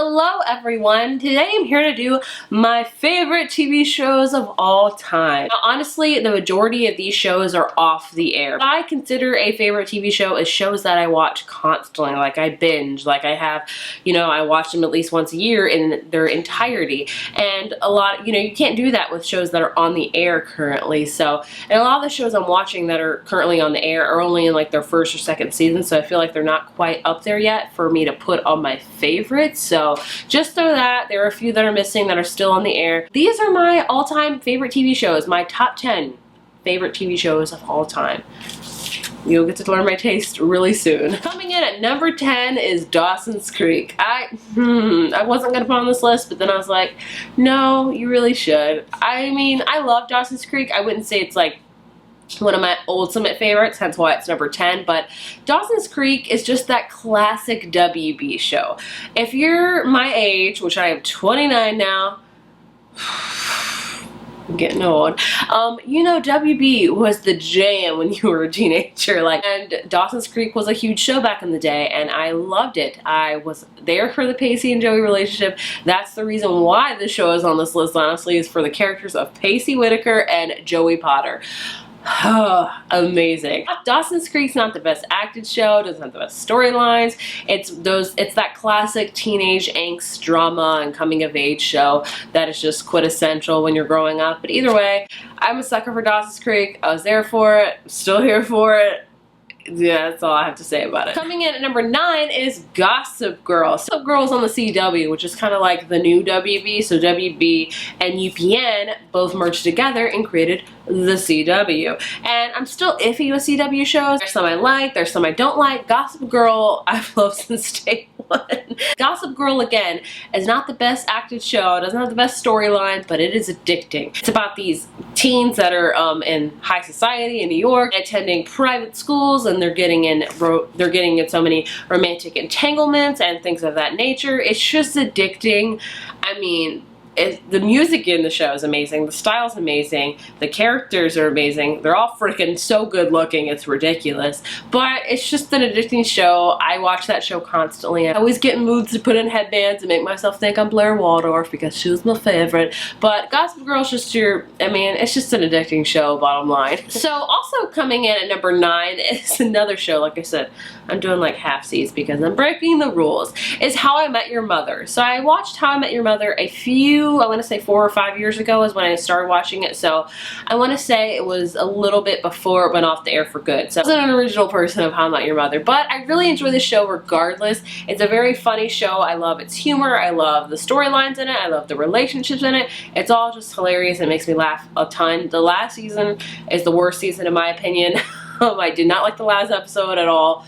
Hello everyone! Today I'm here to do my favorite TV shows of all time. Now, honestly, the majority of these shows are off the air. What I consider a favorite TV show is shows that I watch constantly, like I binge, like I have, I watch them at least once a year in their entirety. And a lot, you can't do that with shows that are on the air currently. So, and a lot of the shows I'm watching that are currently on the air are only in like their first or second season, so I feel like they're not quite up there yet for me to put on my favorites. So just know that there are a few that are missing that are still on the air. These are my all-time favorite TV shows, my top 10 favorite TV shows of all time. You'll get to learn my taste really soon. Coming in at number 10 is Dawsons Creek. I wasn't gonna put on this list, but then I was like, no, you really should. I mean, I love Dawsons Creek. I wouldn't say it's like one of my ultimate favorites, hence why it's number 10, but Dawsons Creek is just that classic WB show. If you're my age, which I am 29 now, I'm getting old, WB was the jam when you were a teenager, and Dawsons Creek was a huge show back in the day, and I loved it. I was there for the Pacey and Joey relationship. That's the reason why the show is on this list, honestly, is for the characters of Pacey Whitaker and Joey Potter. Oh, amazing. Dawsons Creek's not the best acted show, doesn't have the best storylines. It's that classic teenage angst drama and coming of age show that is just quintessential when you're growing up. But either way, I'm a sucker for Dawsons Creek. I was there for it, still here for it. Yeah, that's all I have to say about it. Coming in at number 9 is Gossip Girl. Gossip Girl's on the CW, which is kind of like the new WB. So WB and UPN both merged together and created the CW. And I'm still iffy with CW shows. There's some I like, there's some I don't like. Gossip Girl, I've loved since day one. Gossip Girl, again, is not the best acted show, doesn't have the best storylines, but it is addicting. It's about these teens that are in high society in New York, attending private schools, and they're getting in so many romantic entanglements and things of that nature. It's just addicting. I mean, the music in the show is amazing, the style's amazing, the characters are amazing, they're all freaking so good looking, it's ridiculous. But it's just an addicting show. I watch that show constantly. I always get in moods to put in headbands and make myself think I'm Blair Waldorf because she was my favorite. But Gossip Girl's just it's just an addicting show, bottom line. So also coming in at number 9 is another show, like I said, I'm doing like half-seas because I'm breaking the rules, is How I Met Your Mother. So I watched How I Met Your Mother I want to say 4 or 5 years ago is when I started watching it, so I want to say it was a little bit before it went off the air for good. So I wasn't an original person of How I Met Your Mother, but I really enjoy the show regardless. It's a very funny show. I love its humor, I love the storylines in it, I love the relationships in it. It's all just hilarious. It makes me laugh a ton. The last season is the worst season in my opinion. I did not like the last episode at all.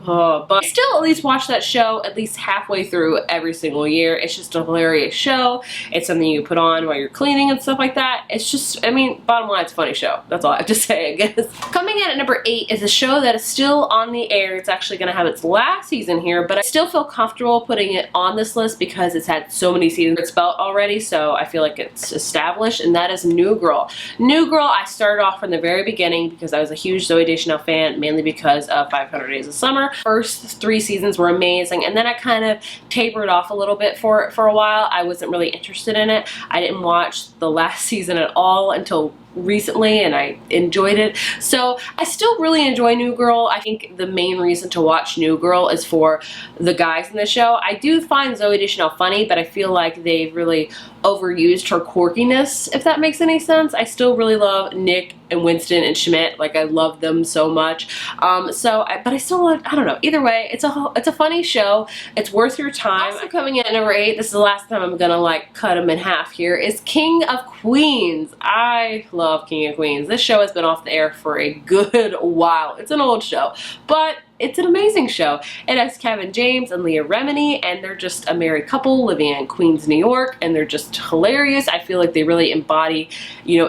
But I still at least watch that show at least halfway through every single year. It's just a hilarious show. It's something you put on while you're cleaning and stuff like that. It's just, bottom line, it's a funny show. That's all I have to say, I guess. Coming in at number 8 is a show that is still on the air. It's actually going to have its last season here, but I still feel comfortable putting it on this list because it's had so many seasons it's belt already, so I feel like it's established, and that is New Girl. New Girl, I started off from the very beginning because I was a huge Zooey Deschanel fan, mainly because of 500 Days of Summer. First 3 seasons were amazing, and then I kind of tapered off a little bit for a while. I wasn't really interested in it. I didn't watch the last season at all until recently, and I enjoyed it. So I still really enjoy New Girl. I think the main reason to watch New Girl is for the guys in the show. I do find Zooey Deschanel funny, but I feel like they've really overused her quirkiness, if that makes any sense. I still really love Nick and Winston and Schmidt. Like, I love them so much. But I still love, I don't know. Either way, it's a funny show. It's worth your time. Also coming in at number 8, this is the last time I'm gonna cut them in half here, is King of Queens. I love King of Queens. This show has been off the air for a good while. It's an old show, but it's an amazing show. It has Kevin James and Leah Remini, and they're just a married couple living in Queens, New York, and they're just hilarious. I feel like they really embody,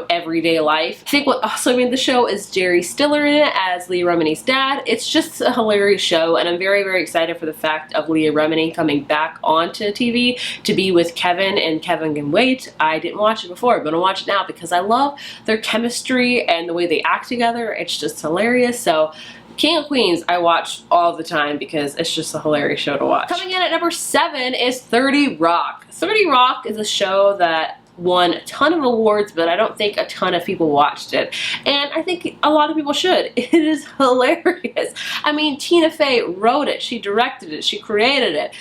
everyday life. I think what also made the show is Jerry Stiller in it as Leah Remini's dad. It's just a hilarious show, and I'm very, very excited for the fact of Leah Remini coming back onto TV to be with Kevin, and Kevin can wait. I didn't watch it before, but I'm gonna watch it now because I love their chemistry and the way they act together. It's just hilarious. So King of Queens I watch all the time because it's just a hilarious show to watch. Coming in at number 7 is 30 Rock. 30 Rock is a show that won a ton of awards, but I don't think a ton of people watched it. And I think a lot of people should. It is hilarious. I mean, Tina Fey wrote it, she directed it, she created it.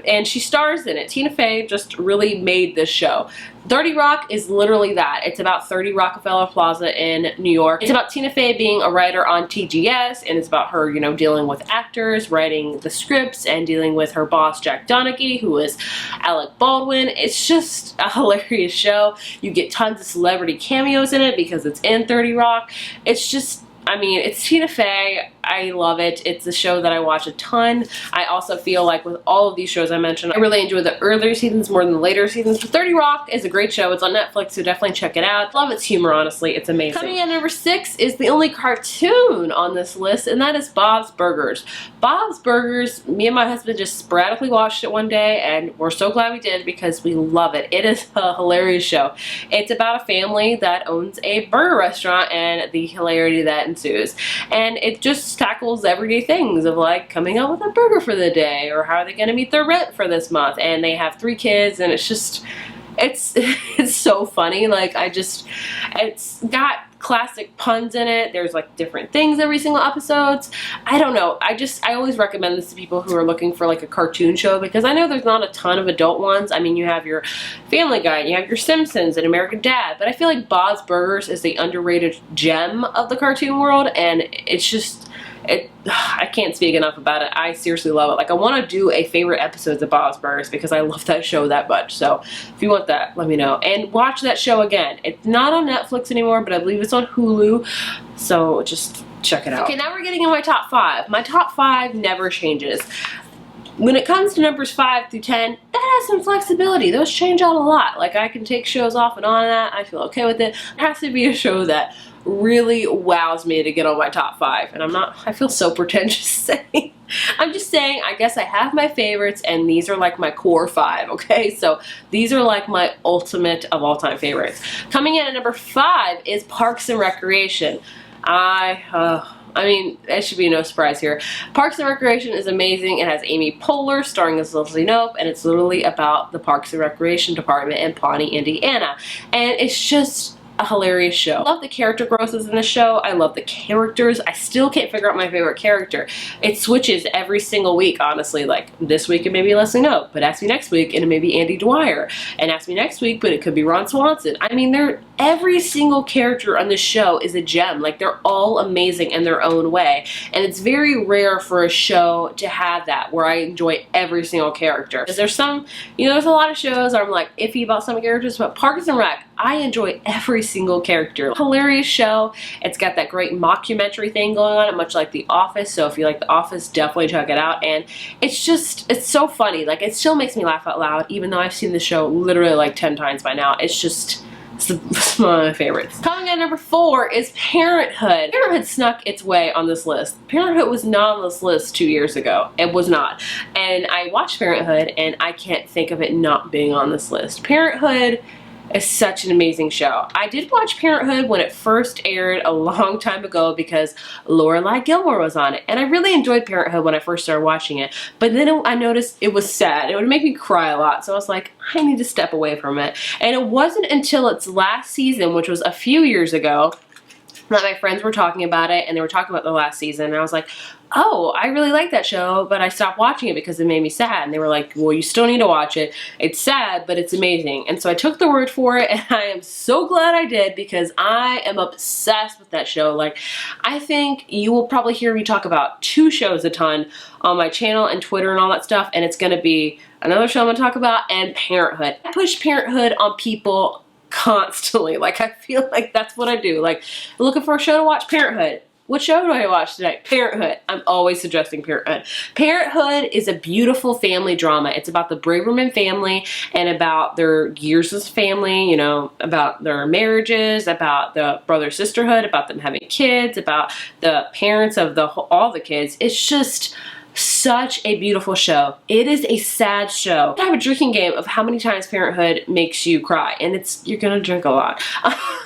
And she stars in it. Tina Fey just really made this show. 30 Rock is literally that. It's about 30 Rockefeller Plaza in New York. It's about Tina Fey being a writer on TGS, and it's about her, you know, dealing with actors, writing the scripts, and dealing with her boss, Jack Donaghy, who is Alec Baldwin. It's just a hilarious show. You get tons of celebrity cameos in it because it's in 30 Rock. It's just, I mean, it's Tina Fey. I love it. It's a show that I watch a ton. I also feel like with all of these shows I mentioned, I really enjoy the earlier seasons more than the later seasons. But 30 Rock is a great show. It's on Netflix, so definitely check it out. Love its humor, honestly. It's amazing. Coming in at number 6 is the only cartoon on this list, and that is Bob's Burgers. Bob's Burgers, me and my husband just sporadically watched it one day, and we're so glad we did because we love it. It is a hilarious show. It's about a family that owns a burger restaurant and the hilarity that ensues. And it just tackles everyday things of like coming up with a burger for the day, or how are they going to meet their rent for this month. And they have 3 kids, and it's just, it's so funny. Like, it's got classic puns in it. There's like different things every single episodes. I don't know. I always recommend this to people who are looking for like a cartoon show, because I know there's not a ton of adult ones. I mean, you have your Family Guy, you have your Simpsons and American Dad, but I feel like Bob's Burgers is the underrated gem of the cartoon world, and it's just, I can't speak enough about it. I seriously love it. Like, I want to do a favorite episodes of Bob's Burgers because I love that show that much. So if you want that, let me know. And watch that show again. It's not on Netflix anymore, but I believe it's on Hulu. So just check it out. Okay, now we're getting in my top 5. My top 5 never changes. When it comes to numbers 5 through 10, that has some flexibility. Those change out a lot. Like, I can take shows off and on that. I feel okay with it. It has to be a show that really wows me to get on my top 5. And I feel so pretentious saying. I'm just saying, I guess I have my favorites, and these are like my core 5, okay? So these are like my ultimate of all time favorites. Coming in at number 5 is Parks and Recreation. I mean, it should be no surprise here. Parks and Recreation is amazing. It has Amy Poehler starring as Leslie Knope, and it's literally about the Parks and Recreation Department in Pawnee, Indiana. And it's just a hilarious show. I love the character growths in the show. I love the characters. I still can't figure out my favorite character. It switches every single week, honestly. Like, this week it may be Leslie Knope, but ask me next week and it may be Andy Dwyer. And ask me next week, but it could be Ron Swanson. I mean, every single character on this show is a gem. Like, they're all amazing in their own way. And it's very rare for a show to have that, where I enjoy every single character. Because there's some, you know, there's a lot of shows where I'm like iffy about some characters, but Parks and Rec, I enjoy every single character. Hilarious show. It's got that great mockumentary thing going on, much like The Office. So if you like The Office, definitely check it out. And it's so funny. Like, it still makes me laugh out loud, even though I've seen the show literally like 10 times by now. It's one of my favorites. Coming in at number 4 is Parenthood. Parenthood snuck its way on this list. Parenthood was not on this list 2 years ago. It was not. And I watched Parenthood, and I can't think of it not being on this list. Parenthood is such an amazing show. I did watch Parenthood when it first aired a long time ago because Lorelai Gilmore was on it. And I really enjoyed Parenthood when I first started watching it. But then I noticed it was sad. It would make me cry a lot. So I was like, I need to step away from it. And it wasn't until its last season, which was a few years ago, that my friends were talking about it, and they were talking about the last season, and I was like, oh, I really like that show, but I stopped watching it because it made me sad. And they were like, well, you still need to watch it. It's sad, but it's amazing. And so I took the word for it, and I am so glad I did, because I am obsessed with that show. Like, I think you will probably hear me talk about 2 shows a ton on my channel and Twitter and all that stuff, and it's going to be another show I'm going to talk about, and Parenthood. I push Parenthood on people constantly. Like, I feel like that's what I do. Like, looking for a show to watch, Parenthood. What show do I watch tonight? Parenthood. I'm always suggesting Parenthood. Parenthood is a beautiful family drama. It's about the Braverman family and about their years as family, you know, about their marriages, about the brother sisterhood, about them having kids, about the parents of all the kids. It's just Such a beautiful show. It is a sad show. I have a drinking game of how many times Parenthood makes you cry, and you're gonna drink a lot.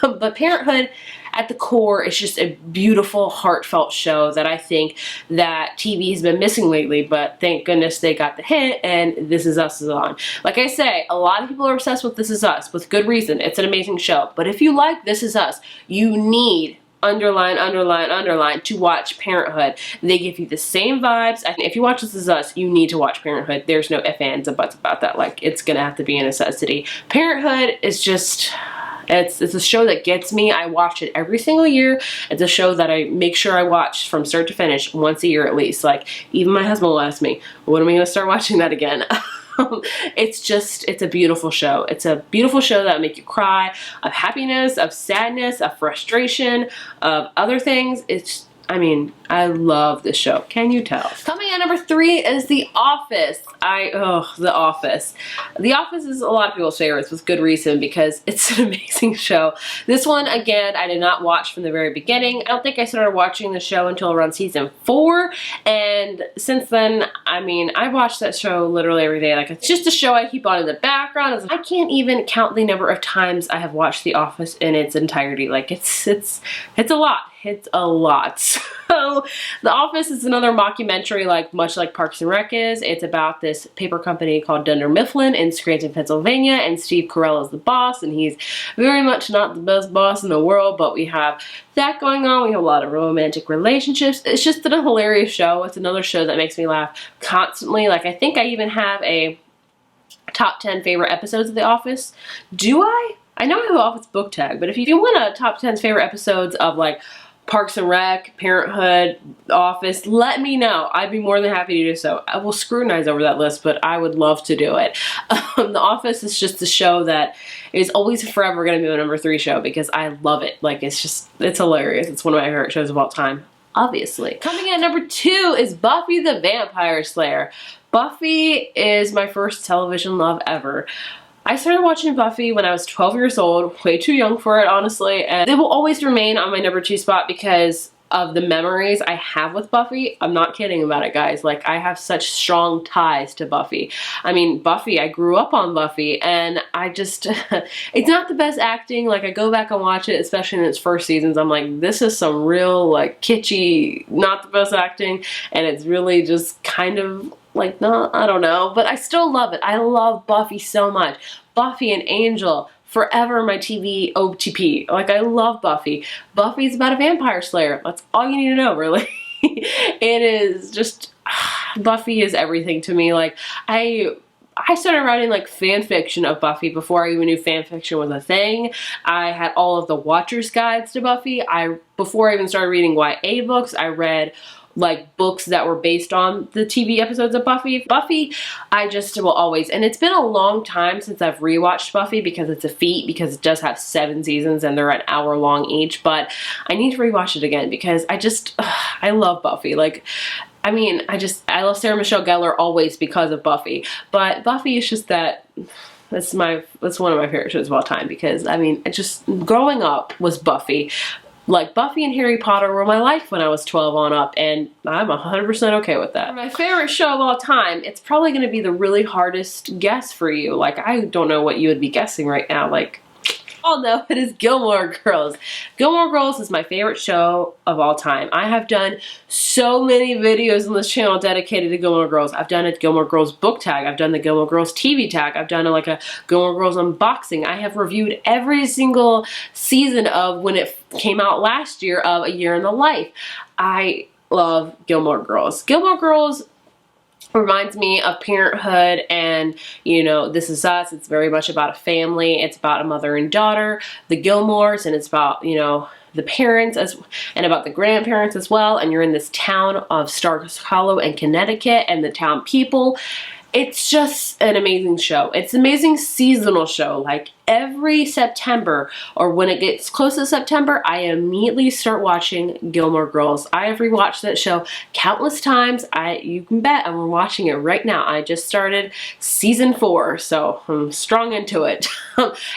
But Parenthood, at the core, is just a beautiful, heartfelt show that I think that TV has been missing lately, but thank goodness they got the hit and This Is Us is on. Like I say, a lot of people are obsessed with This Is Us, with good reason. It's an amazing show. But if you like This Is Us, you need underline, underline, underline to watch Parenthood. They give you the same vibes. If you watch This Is Us, you need to watch Parenthood. There's no ifs, ands, and buts about that. Like, it's gonna have to be a necessity. Parenthood is just... It's a show that gets me. I watch it every single year. It's a show that I make sure I watch from start to finish once a year at least. Like, even my husband will ask me, when am I going to start watching that again? It's a beautiful show. It's a beautiful show that will make you cry, of happiness, of sadness, of frustration, of other things. I mean, I love this show. Can you tell? Coming at number 3 is The Office. The Office. The Office is a lot of people's favorites with good reason because it's an amazing show. This one, again, I did not watch from the very beginning. I don't think I started watching the show until around season 4, and since then, I mean, I watched that show literally every day. Like, it's just a show I keep on in the background. I can't even count the number of times I have watched The Office in its entirety. Like, it's a lot. It's a lot. So, The Office is another mockumentary, much like Parks and Rec is. It's about this paper company called Dunder Mifflin in Scranton, Pennsylvania, and Steve Carell is the boss, and he's very much not the best boss in the world, but we have that going on. We have a lot of romantic relationships. It's just a hilarious show. It's another show that makes me laugh constantly. Like, I think I even have a top 10 favorite episodes of The Office. Do I? I know I have an Office book tag, but if you want a top 10 favorite episodes of, like, Parks and Rec, Parenthood, Office, let me know. I'd be more than happy to do so. I will scrutinize over that list, but I would love to do it. The Office is just a show that is always forever going to be my number 3 show because I love it. Like, it's hilarious. It's one of my favorite shows of all time, obviously. Coming in at number 2 is Buffy the Vampire Slayer. Buffy is my first television love ever. I started watching Buffy when I was 12 years old, way too young for it, honestly, and it will always remain on my number 2 spot because of the memories I have with Buffy. I'm not kidding about it, guys. Like, I have such strong ties to Buffy. I mean, Buffy, I grew up on Buffy, and I just, it's not the best acting. Like, I go back and watch it, especially in its first seasons. I'm like, this is some real, like, kitschy, not the best acting, and it's really just kind of like, no, I don't know, but I still love it. I love Buffy so much. Buffy and Angel, forever my TV OTP. Like, I love Buffy. Buffy's about a vampire slayer. That's all you need to know, really. It is just, Buffy is everything to me. Like, I started writing, like, fan fiction of Buffy before I even knew fan fiction was a thing. I had all of the Watcher's guides to Buffy. Before I even started reading YA books, I read, like, books that were based on the TV episodes of Buffy. Buffy, I just will always, and it's been a long time since I've rewatched Buffy because it's a feat, because it does have 7 seasons and they're an hour long each, but I need to rewatch it again because I love Buffy. Like, I mean, I love Sarah Michelle Gellar always because of Buffy, but Buffy is just that's one of my favorite shows of all time because, I mean, growing up was Buffy. Like, Buffy and Harry Potter were my life when I was 12 on up, and I'm 100% okay with that. My favorite show of all time, it's probably going to be the really hardest guess for you. Like, I don't know what you would be guessing right now. Like, all know it is Gilmore Girls. Gilmore Girls is my favorite show of all time. I have done so many videos on this channel dedicated to Gilmore Girls. I've done a Gilmore Girls book tag. I've done the Gilmore Girls TV tag. I've done a Gilmore Girls unboxing. I have reviewed every single season of when it came out last year of A Year in the Life. I love Gilmore Girls. Gilmore Girls reminds me of Parenthood and, you know, This Is Us. It's very much about a family. It's about a mother and daughter, the Gilmores, and it's about, you know, the parents and about the grandparents as well. And you're in this town of Stars Hollow in Connecticut and the town people. It's just an amazing show. It's an amazing seasonal show. Like, every September, or when it gets close to September, I immediately start watching Gilmore Girls. I have rewatched that show countless times. You can bet I'm watching it right now. I just started season 4, so I'm strong into it.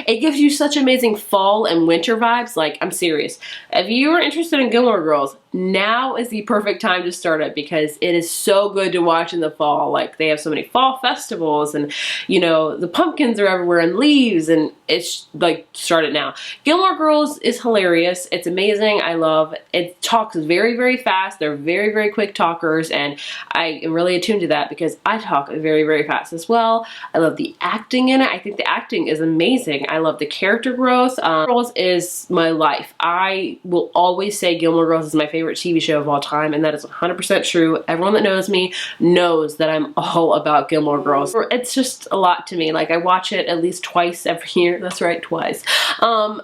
It gives you such amazing fall and winter vibes. Like, I'm serious. If you are interested in Gilmore Girls, now is the perfect time to start it because it is so good to watch in the fall. Like, they have so many fall festivals, and you know, the pumpkins are everywhere and leaves, and it's like, start it now. Gilmore Girls is hilarious. It's amazing. I love it. It talks very, very fast. They're very, very quick talkers, and I am really attuned to that because I talk very, very fast as well. I love the acting in it. I think the acting is amazing. I love the character growth. Girls is my life. I will always say Gilmore Girls is my favorite TV show of all time, and that is 100% true. Everyone that knows me knows that I'm all about Gilmore Girls. It's just a lot to me. Like, I watch it at least twice every year. That's right, twice. I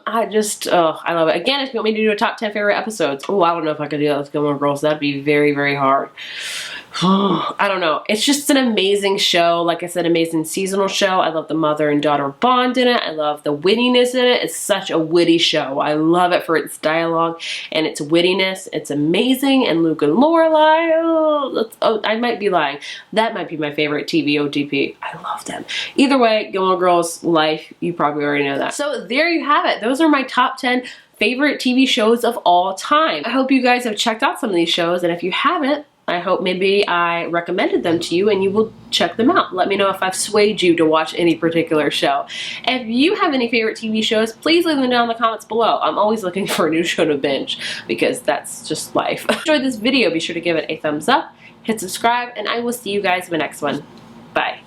love it. Again, if you want me to do a top 10 favorite episodes, oh, I don't know if I could do that with Gilmore Girls. That'd be very, very hard. I don't know. It's just an amazing show. Like I said, amazing seasonal show. I love the mother and daughter bond in it. I love the wittiness in it. It's such a witty show. I love it for its dialogue and its wittiness. It's amazing. And Luke and Lorelai, I might be lying. That might be my favorite TV OTP. I love them. Either way, Gilmore Girls life, you probably already know that. So there you have it. Those are my top 10 favorite TV shows of all time. I hope you guys have checked out some of these shows, and if you haven't, I hope maybe I recommended them to you and you will check them out. Let me know if I've swayed you to watch any particular show. If you have any favorite TV shows, please leave them down in the comments below. I'm always looking for a new show to binge because that's just life. If you enjoyed this video, be sure to give it a thumbs up, hit subscribe, and I will see you guys in the next one. Bye.